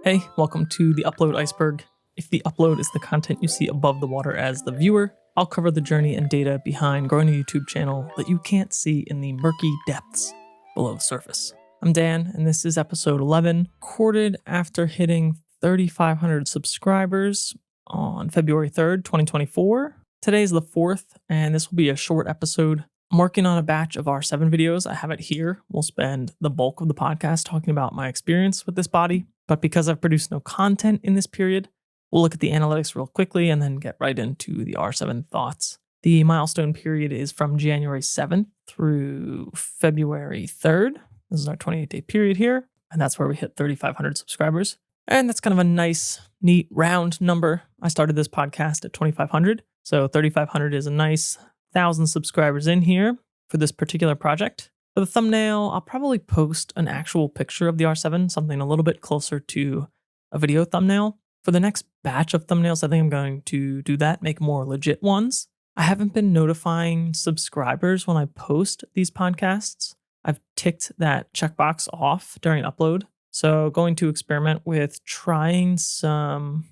Hey, welcome to the Upload Iceberg. If the upload is the content you see above the water as the viewer, I'll cover the journey and data behind growing a YouTube channel that you can't see in the murky depths below the surface. I'm Dan, and this is episode 11, recorded after hitting 3,500 subscribers on February 3rd, 2024. Today is the 4th, and this will be a short episode. I'm working on a batch of R7 videos. I have it here. We'll spend the bulk of the podcast talking about my experience with this body. But because I've produced no content in this period, we'll look at the analytics real quickly and then get right into the R7 thoughts. The milestone period is from January 7th through February 3rd. This is our 28-day period here, and that's where we hit 3,500 subscribers. And that's kind of a nice, neat, round number. I started this podcast at 2,500, so 3,500 is a nice 1,000 subscribers in here for this particular project. For the thumbnail, I'll probably post an actual picture of the R7, something a little bit closer to a video thumbnail. For the next batch of thumbnails, I think I'm going to do that, make more legit ones. I haven't been notifying subscribers when I post these podcasts. I've ticked that checkbox off during upload. So going to experiment with trying some,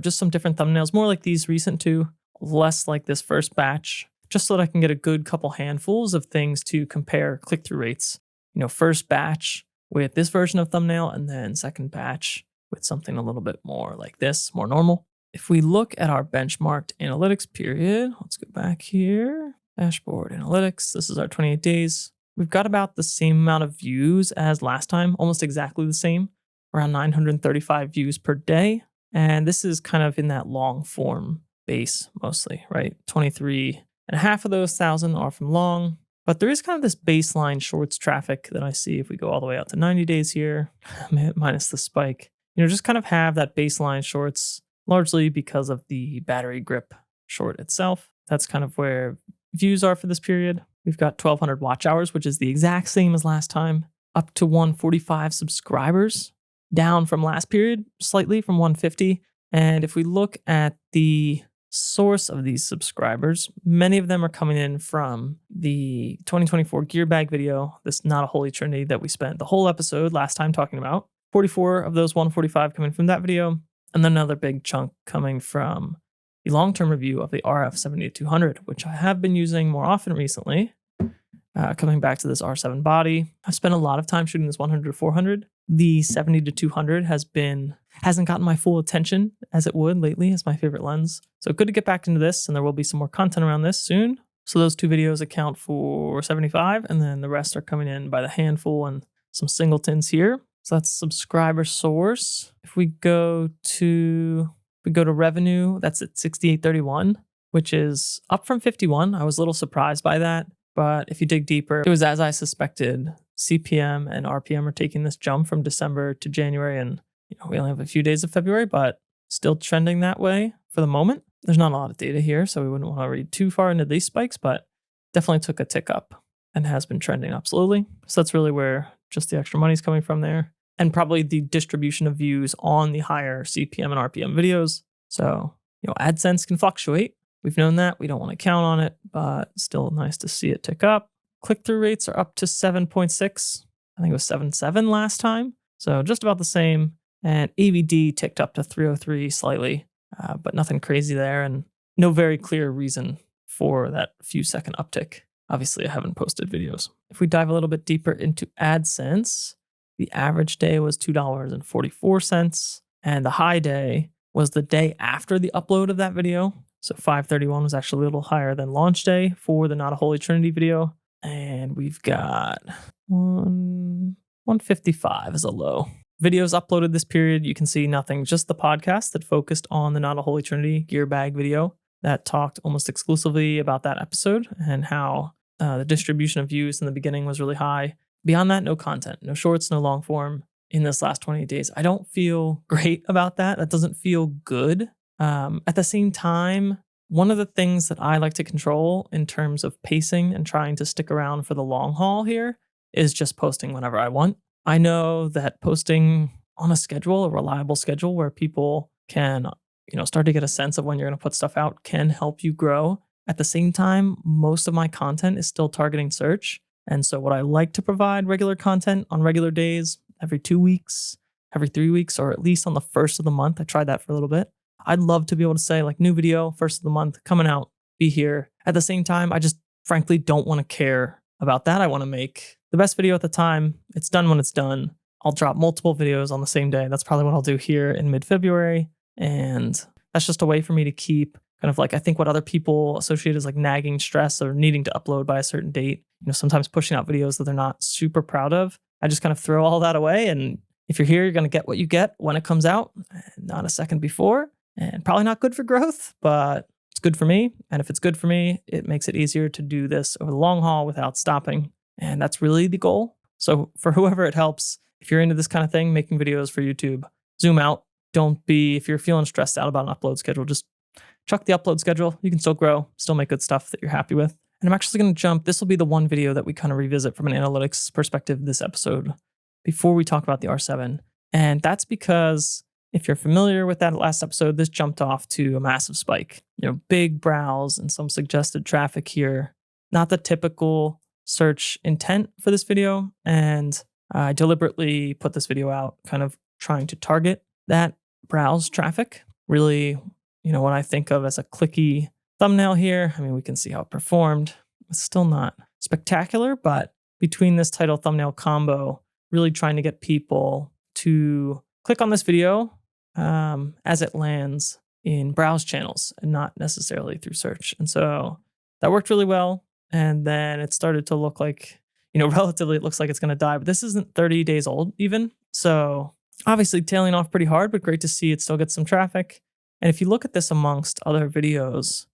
just some different thumbnails, more like these recent two, less like this first batch, just so that I can get a good couple handfuls of things to compare click-through rates. First batch with this version of thumbnail, and then second batch with something a little bit more like this, more normal. If we look at our benchmarked analytics period, let's go back here. Dashboard analytics, this is our 28 days. We've got about the same amount of views as last time, almost exactly the same, around 935 views per day. And this is kind of in that long form base mostly, right? 23 and half of those 1,000 are from long, but there is kind of this baseline shorts traffic that I see if we go all the way out to 90 days here, minus the spike. Just kind of have that baseline shorts largely because of the battery grip short itself. That's kind of where views are for this period. We've got 1,200 watch hours, which is the exact same as last time, up to 145 subscribers, down from last period slightly from 150. And if we look at the source of these subscribers, many of them are coming in from the 2024 gear bag video, this Not a Holy Trinity that we spent the whole episode last time talking about. 44 of those 145 coming from that video, and then another big chunk coming from the long-term review of the RF 7200, which I have been using more often recently. Coming back to this R7 body, I've spent a lot of time shooting this 100-400. The 70-200 hasn't gotten my full attention as it would lately as my favorite lens. So good to get back into this, and there will be some more content around this soon. So those two videos account for 75, and then the rest are coming in by the handful and some singletons here. So that's subscriber source. If we go to revenue, that's at 68.31, which is up from 51. I was a little surprised by that. But if you dig deeper, it was as I suspected. CPM and RPM are taking this jump from December to January, and we only have a few days of February, but still trending that way for the moment. There's not a lot of data here, so we wouldn't want to read too far into these spikes, but definitely took a tick up and has been trending up slowly. So that's really where just the extra money is coming from there, and probably the distribution of views on the higher CPM and RPM videos. So AdSense can fluctuate. We've known that. We don't want to count on it, but still nice to see it tick up. Click-through rates are up to 7.6. I think it was 7.7 last time. So just about the same. And AVD ticked up to 303 slightly, but nothing crazy there. And no very clear reason for that few second uptick. Obviously, I haven't posted videos. If we dive a little bit deeper into AdSense, the average day was $2.44. And the high day was the day after the upload of that video. So 531 was actually a little higher than launch day for the Not a Holy Trinity video. And we've got 155 as a low. Videos uploaded this period, you can see nothing, just the podcast that focused on the Not a Holy Trinity gear bag video that talked almost exclusively about that episode and how the distribution of views in the beginning was really high. Beyond that, no content, no shorts, no long form in this last 28 days. I don't feel great about that. That doesn't feel good. At the same time, one of the things that I like to control in terms of pacing and trying to stick around for the long haul here is just posting whenever I want. I know that posting on a schedule, a reliable schedule where people can, start to get a sense of when you're going to put stuff out can help you grow. At the same time, most of my content is still targeting search. And so what I like to provide regular content on regular days, every 2 weeks, every 3 weeks, or at least on the first of the month. I tried that for a little bit. I'd love to be able to say like new video, first of the month, coming out, be here. At the same time, I just frankly don't want to care about that. I want to make the best video at the time. It's done when it's done. I'll drop multiple videos on the same day. That's probably what I'll do here in mid-February. And that's just a way for me to keep kind of like, I think what other people associate as like nagging stress or needing to upload by a certain date, sometimes pushing out videos that they're not super proud of. I just kind of throw all that away. And if you're here, you're going to get what you get when it comes out, not a second before, and probably not good for growth, but it's good for me. And if it's good for me, it makes it easier to do this over the long haul without stopping. And that's really the goal. So for whoever it helps, if you're into this kind of thing, making videos for YouTube, zoom out. Don't be, if you're feeling stressed out about an upload schedule, just chuck the upload schedule. You can still grow, still make good stuff that you're happy with. And I'm actually going to jump, this will be the one video that we kind of revisit from an analytics perspective this episode before we talk about the R7. And that's because if you're familiar with that last episode, this jumped off to a massive spike. Big browse and some suggested traffic here. Not the typical search intent for this video. And I deliberately put this video out kind of trying to target that browse traffic. Really, what I think of as a clicky thumbnail here. I mean, we can see how it performed. It's still not spectacular, but between this title thumbnail combo, really trying to get people to click on this video as it lands in browse channels and not necessarily through search. And so that worked really well. And then it started to look like, relatively it looks like it's going to die, but this isn't 30 days old even. So obviously tailing off pretty hard, but great to see it still gets some traffic. And if you look at this amongst other videos,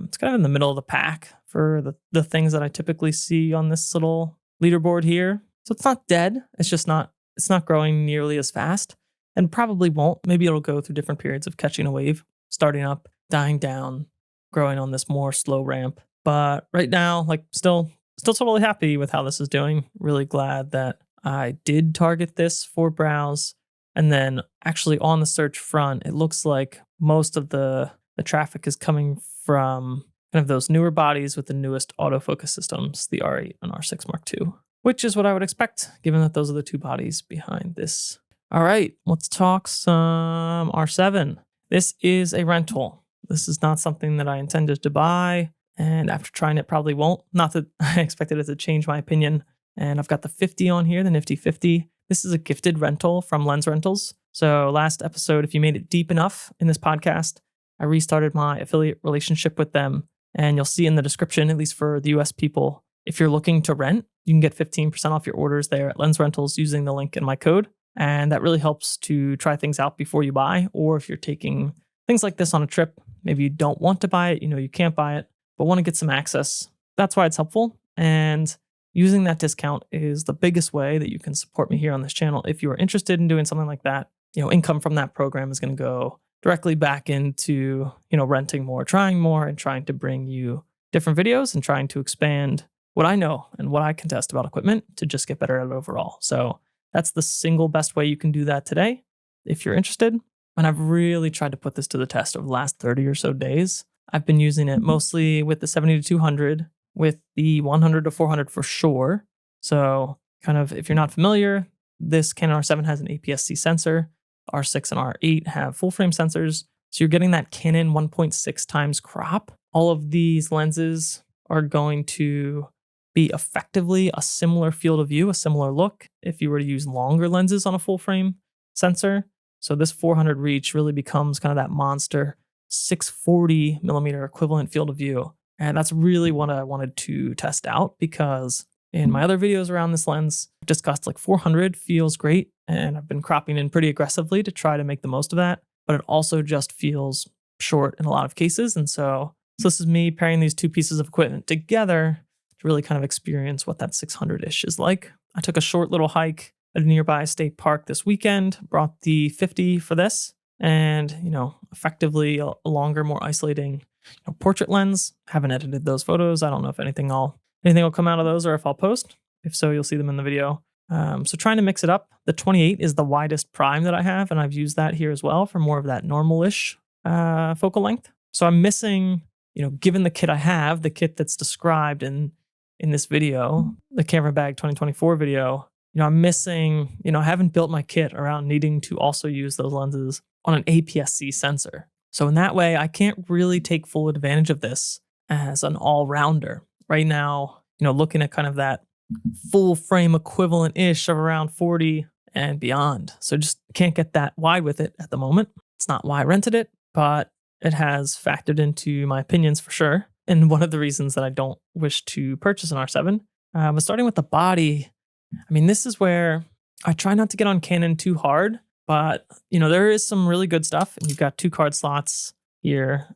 it's kind of in the middle of the pack for the things that I typically see on this little leaderboard here. So it's not dead. It's not growing nearly as fast, and probably won't. Maybe it'll go through different periods of catching a wave, starting up, dying down, growing on this more slow ramp. But right now, like still totally happy with how this is doing. Really glad that I did target this for browse. And then actually on the search front, it looks like most of the traffic is coming from kind of those newer bodies with the newest autofocus systems, the R8 and R6 Mark II, which is what I would expect, given that those are the two bodies behind this. All right, let's talk some R7. This is a rental. This is not something that I intended to buy, and after trying it, probably won't. Not that I expected it to change my opinion. And I've got the 50 on here, the nifty 50. This is a gifted rental from Lens Rentals. So last episode, if you made it deep enough in this podcast, I restarted my affiliate relationship with them. And you'll see in the description, at least for the US people, if you're looking to rent, you can get 15% off your orders there at Lens Rentals using the link in my code. And that really helps to try things out before you buy. Or if you're taking things like this on a trip, maybe you don't want to buy it, you can't buy it, but want to get some access. That's why it's helpful. And using that discount is the biggest way that you can support me here on this channel. If you are interested in doing something like that, income from that program is going to go directly back into, renting more, and trying to bring you different videos and trying to expand what I know and what I can test about equipment to just get better at it overall. So that's the single best way you can do that today if you're interested. And I've really tried to put this to the test over the last 30 or so days. I've been using it mostly with the 70 to 200, with the 100 to 400 for sure. So kind of, if you're not familiar, this Canon R7 has an APS-C sensor. R6 and R8 have full frame sensors. So you're getting that Canon 1.6 times crop. All of these lenses are going to be effectively a similar field of view, a similar look if you were to use longer lenses on a full frame sensor. So this 400 reach really becomes kind of that monster 640 millimeter equivalent field of view. And that's really what I wanted to test out, because in my other videos around this lens, I've discussed like 400 feels great. And I've been cropping in pretty aggressively to try to make the most of that. But it also just feels short in a lot of cases. And so this is me pairing these two pieces of equipment together to really kind of experience what that 600-ish is like. I took a short little hike at a nearby state park this weekend, brought the 50 for this, and, effectively a longer, more isolating portrait lens. Haven't edited those photos. I don't know if anything will come out of those or if I'll post. If so, you'll see them in the video. So trying to mix it up. The 28 is the widest prime that I have, and I've used that here as well for more of that normal-ish focal length. So I'm missing, given the kit I have, the kit that's described in this video, the Camera Bag 2024 video, I'm missing, I haven't built my kit around needing to also use those lenses on an APS-C sensor. So in that way, I can't really take full advantage of this as an all-rounder. Right now, looking at kind of that full frame equivalent-ish of around 40 and beyond. So just can't get that wide with it at the moment. It's not why I rented it, but it has factored into my opinions for sure. And one of the reasons that I don't wish to purchase an R7 was starting with the body. I mean, this is where I try not to get on Canon too hard, but there is some really good stuff. And you've got 2 card slots here,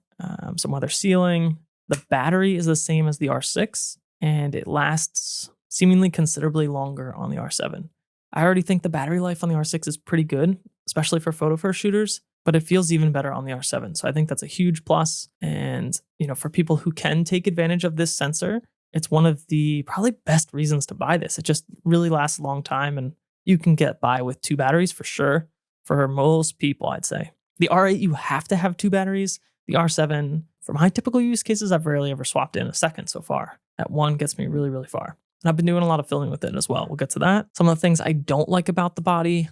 some weather sealing. The battery is the same as the R6, and it lasts seemingly considerably longer on the R7. I already think the battery life on the R6 is pretty good, especially for photo first shooters, but it feels even better on the R7. So I think that's a huge plus. And, for people who can take advantage of this sensor, it's one of the probably best reasons to buy this. It just really lasts a long time, and you can get by with 2 batteries for sure. For most people, I'd say. The R8, you have to have 2 batteries. The R7, for my typical use cases, I've rarely ever swapped in a second so far. That one gets me really, really far. And I've been doing a lot of filming with it as well. We'll get to that. Some of the things I don't like about the body.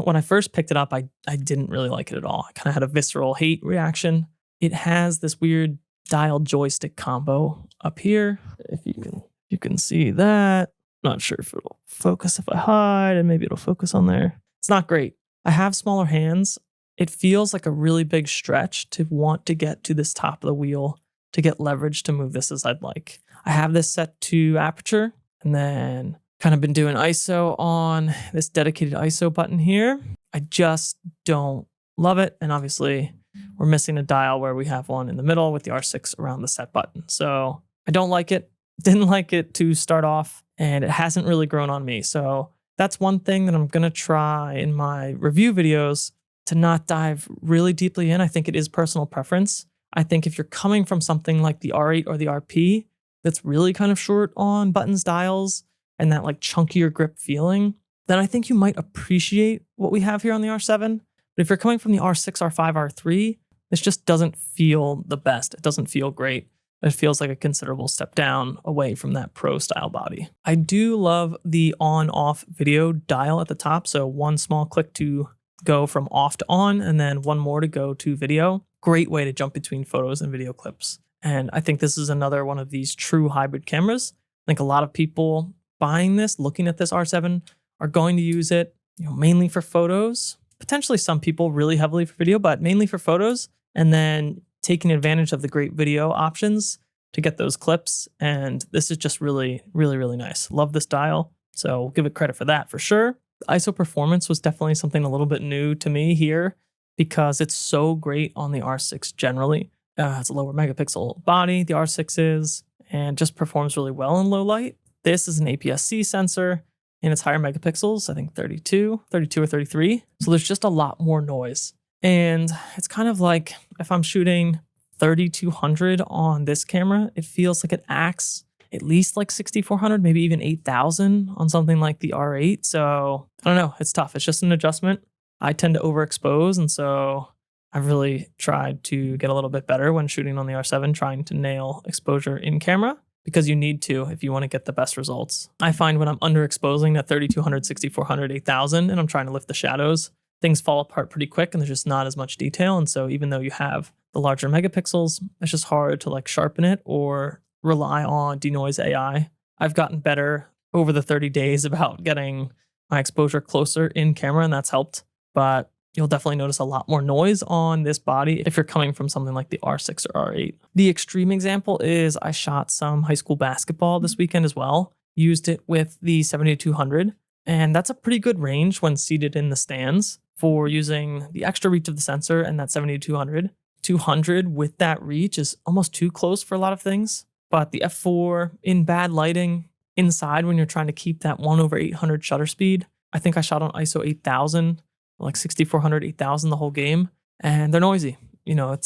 When I first picked it up, I didn't really like it at all. I kind of had a visceral hate reaction. It has this weird dial joystick combo up here. If you can see that. Not sure if it'll focus if I hide, and maybe it'll focus on there. It's not great. I have smaller hands. It feels like a really big stretch to want to get to this top of the wheel to get leverage to move this as I'd like. I have this set to aperture, and then kind of been doing ISO on this dedicated ISO button here. I just don't love it. And obviously we're missing a dial where we have one in the middle with the R6 around the set button. So I don't like it. Didn't like it to start off, and it hasn't really grown on me. So that's one thing that I'm going to try in my review videos to not dive really deeply in. I think it is personal preference. I think if you're coming from something like the R8 or the RP that's really kind of short on buttons, dials, and that like chunkier grip feeling, then I think you might appreciate what we have here on the R7. But if you're coming from the R6, R5, R3, this just doesn't feel the best. It doesn't feel great. It feels like a considerable step down away from that pro style body. I do love the on-off video dial at the top. So one small click to go from off to on, and then one more to go to video. Great way to jump between photos and video clips. And I think this is another one of these true hybrid cameras. I think a lot of people buying this, looking at this R7, are going to use it, mainly for photos. Potentially some people really heavily for video, but mainly for photos. And then taking advantage of the great video options to get those clips. And this is just really, really, really nice. Love this dial. So we'll give it credit for that for sure. The ISO performance was definitely something a little bit new to me here because it's so great on the R6 generally. It's a lower megapixel body, the R6 is, and just performs really well in low light. This is an APS-C sensor and it's higher megapixels, I think 32 or 33. So there's just a lot more noise. And it's kind of like if I'm shooting 3200 on this camera, it feels like it acts at least like 6400, maybe even 8000 on something like the R8. So I don't know, it's tough. It's just an adjustment. I tend to overexpose, and so I've really tried to get a little bit better when shooting on the R7, trying to nail exposure in camera, because you need to if you want to get the best results. I find when I'm underexposing at 3200, 6400, 8000, and I'm trying to lift the shadows, things fall apart pretty quick and there's just not as much detail. And so even though you have the larger megapixels, it's just hard to like sharpen it or rely on denoise AI. I've gotten better over the 30 days about getting my exposure closer in camera, and that's helped. But you'll definitely notice a lot more noise on this body if you're coming from something like the R6 or R8. The extreme example is I shot some high school basketball this weekend as well, used it with the 7200, and that's a pretty good range when seated in the stands for using the extra reach of the sensor and that 7200. 200 with that reach is almost too close for a lot of things, but the f4 in bad lighting inside when you're trying to keep that 1/800 shutter speed, I think I shot on ISO 8000, like 6400, 8000 the whole game, and they're noisy. They're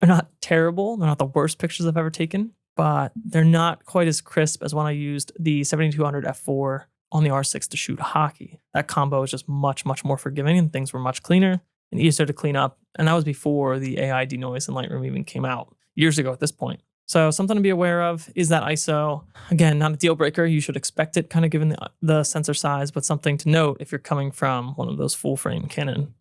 not terrible. They're not the worst pictures I've ever taken, but they're not quite as crisp as when I used the 7200 f4 on the R6 to shoot hockey. That combo is just much, much more forgiving, and things were much cleaner and easier to clean up. And that was before the AI denoise in Lightroom even came out, years ago at this point. So something to be aware of is that ISO. Again, not a deal breaker. You should expect it kind of given the sensor size, but something to note if you're coming from one of those full frame Canon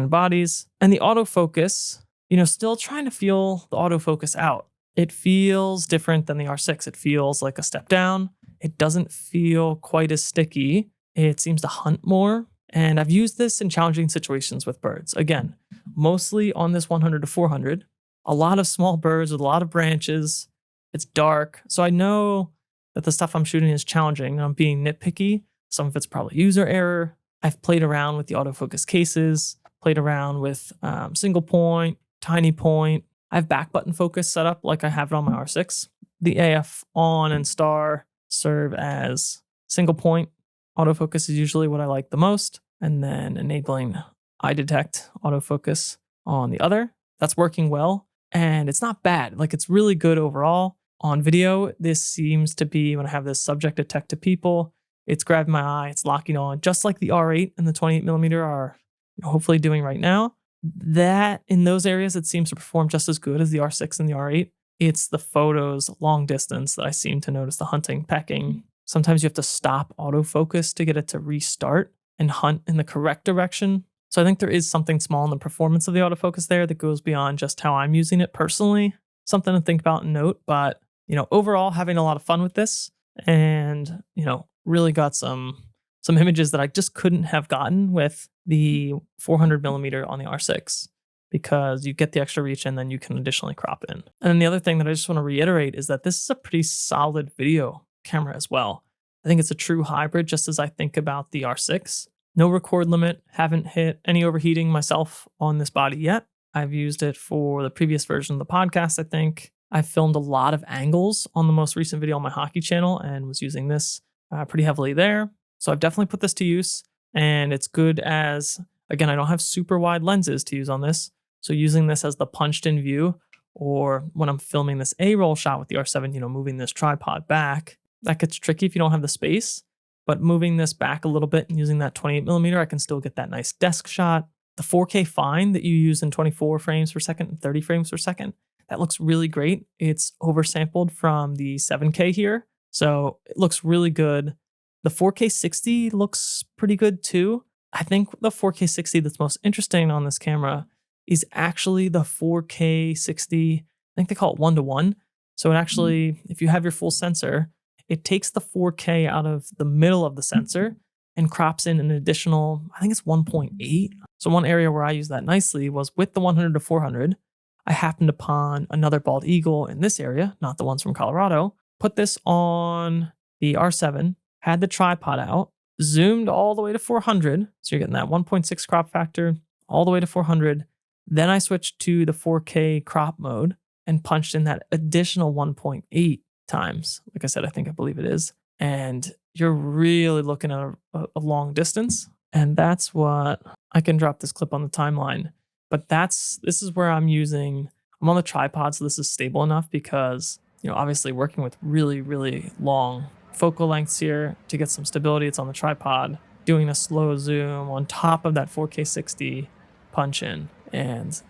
bodies. And the autofocus, still trying to feel the autofocus out. It feels different than the R6. It feels like a step down. It doesn't feel quite as sticky. It seems to hunt more. And I've used this in challenging situations with birds. Again, mostly on this 100 to 400. A lot of small birds with a lot of branches. It's dark. So I know that the stuff I'm shooting is challenging. I'm being nitpicky. Some of it's probably user error. I've played around with the autofocus cases, played around with single point, tiny point. I have back button focus set up like I have it on my R6. The AF on and star serve as single point. Autofocus is usually what I like the most. And then enabling eye detect autofocus on the other. That's working well. And it's not bad. Like, it's really good overall. On video, this seems to be, when I have this subject detect to people, it's grabbing my eye, it's locking on, just like the R8 and the 28mm are hopefully doing right now. That, in those areas, it seems to perform just as good as the R6 and the R8. It's the photos long distance that I seem to notice the hunting, pecking. Sometimes you have to stop autofocus to get it to restart and hunt in the correct direction. So I think there is something small in the performance of the autofocus there that goes beyond just how I'm using it personally. Something to think about and note, but overall having a lot of fun with this, and really got some images that I just couldn't have gotten with the 400mm on the R6, because you get the extra reach and then you can additionally crop in. And then the other thing that I just want to reiterate is that this is a pretty solid video camera as well. I think it's a true hybrid, just as I think about the R6. No record limit, haven't hit any overheating myself on this body yet. I've used it for the previous version of the podcast, I think. I filmed a lot of angles on the most recent video on my hockey channel and was using this pretty heavily there. So I've definitely put this to use, and it's good as, again, I don't have super wide lenses to use on this. So using this as the punched in view, or when I'm filming this A-roll shot with the R7, moving this tripod back, that gets tricky if you don't have the space. But moving this back a little bit and using that 28mm, I can still get that nice desk shot. The 4K fine that you use in 24 frames per second and 30 frames per second, that looks really great. It's oversampled from the 7K here, so it looks really good. The 4K 60 looks pretty good too. I think the 4K 60 that's most interesting on this camera is actually the 4K 60, I think they call it 1:1. So it actually, if you have your full sensor, it takes the 4K out of the middle of the sensor and crops in an additional, I think it's 1.8. So one area where I use that nicely was with the 100 to 400. I happened upon another bald eagle in this area, not the ones from Colorado. Put this on the R7, had the tripod out, zoomed all the way to 400. So you're getting that 1.6 crop factor all the way to 400. Then I switched to the 4K crop mode and punched in that additional 1.8 times. Like I said, I believe it is. And you're really looking at a long distance. And that's what, I can drop this clip on the timeline. But this is where I'm on the tripod, so this is stable enough because, obviously working with really, really long focal lengths here to get some stability. It's on the tripod, doing a slow zoom on top of that 4K 60 punch in. And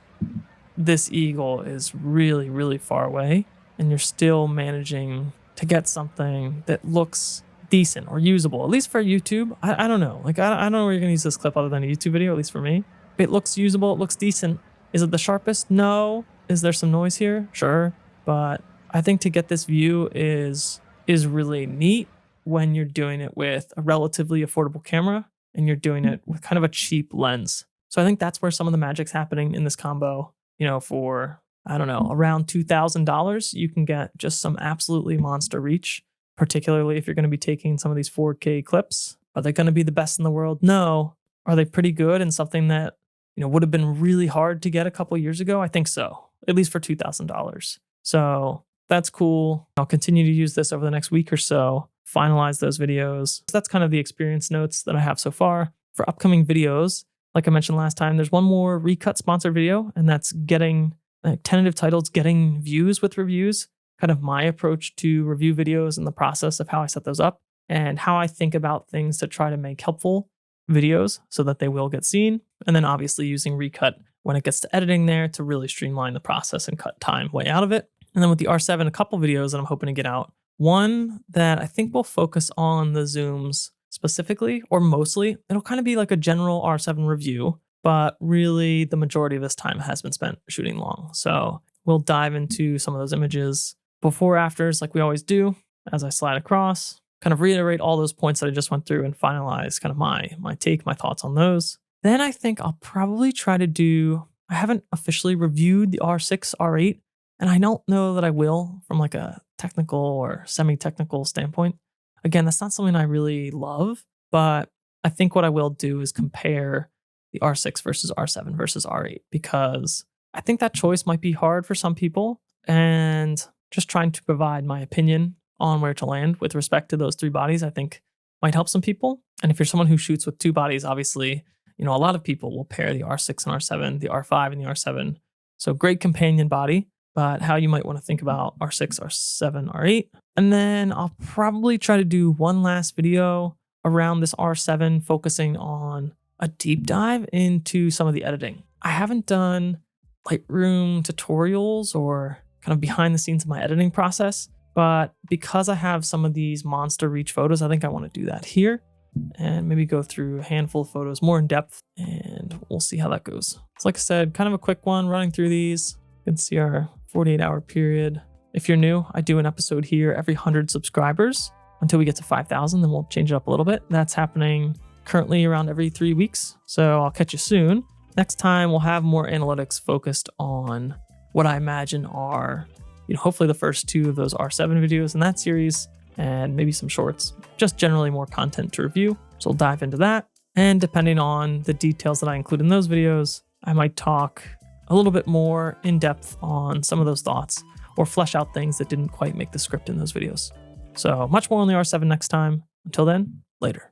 this eagle is really, really far away, and you're still managing to get something that looks decent or usable, at least for YouTube. I don't know. I don't know where you're going to use this clip other than a YouTube video, at least for me. It looks usable. It looks decent. Is it the sharpest? No. Is there some noise here? Sure. But I think to get this view is really neat when you're doing it with a relatively affordable camera and you're doing it with kind of a cheap lens. So I think that's where some of the magic's happening in this combo. For, I don't know, around $2,000, you can get just some absolutely monster reach, particularly if you're going to be taking some of these 4K clips. Are they going to be the best in the world? No. Are they pretty good and something that, would have been really hard to get a couple years ago? I think so, at least for $2,000. So that's cool. I'll continue to use this over the next week or so, finalize those videos. So that's kind of the experience notes that I have so far. For upcoming videos, like I mentioned last time, there's one more Recut sponsored video, and that's getting tentative titles, getting views with reviews, kind of my approach to review videos and the process of how I set those up and how I think about things to try to make helpful videos so that they will get seen. And then obviously using Recut when it gets to editing there to really streamline the process and cut time way out of it. And then with the R7, a couple videos that I'm hoping to get out. One that I think will focus on the zooms specifically or mostly. It'll kind of be like a general R7 review, but really the majority of this time has been spent shooting long. So we'll dive into some of those images, before afters like we always do, as I slide across, kind of reiterate all those points that I just went through and finalize kind of my take, my thoughts on those. Then I think I'll probably try to do, I haven't officially reviewed the R6, R8, and I don't know that I will from like a technical or semi-technical standpoint. Again, that's not something I really love, but I think what I will do is compare the R6 versus R7 versus R8, because I think that choice might be hard for some people, and just trying to provide my opinion on where to land with respect to those three bodies, I think might help some people. And if you're someone who shoots with two bodies, obviously, a lot of people will pair the R6 and R7, the R5 and the R7. So great companion body, but how you might want to think about R6, R7, R8. And then I'll probably try to do one last video around this R7, focusing on a deep dive into some of the editing. I haven't done Lightroom tutorials or kind of behind the scenes of my editing process, but because I have some of these monster reach photos, I think I want to do that here and maybe go through a handful of photos more in depth, and we'll see how that goes. So like I said, kind of a quick one running through these. You can see our 48-hour period. If you're new, I do an episode here every 100 subscribers until we get to 5,000, then we'll change it up a little bit. That's happening currently around every 3 weeks, so I'll catch you soon. Next time, we'll have more analytics focused on what I imagine are, hopefully the first two of those R7 videos in that series, and maybe some shorts, just generally more content to review. So we'll dive into that. And depending on the details that I include in those videos, I might talk a little bit more in depth on some of those thoughts or flesh out things that didn't quite make the script in those videos. So much more on the R7 next time. Until then, later.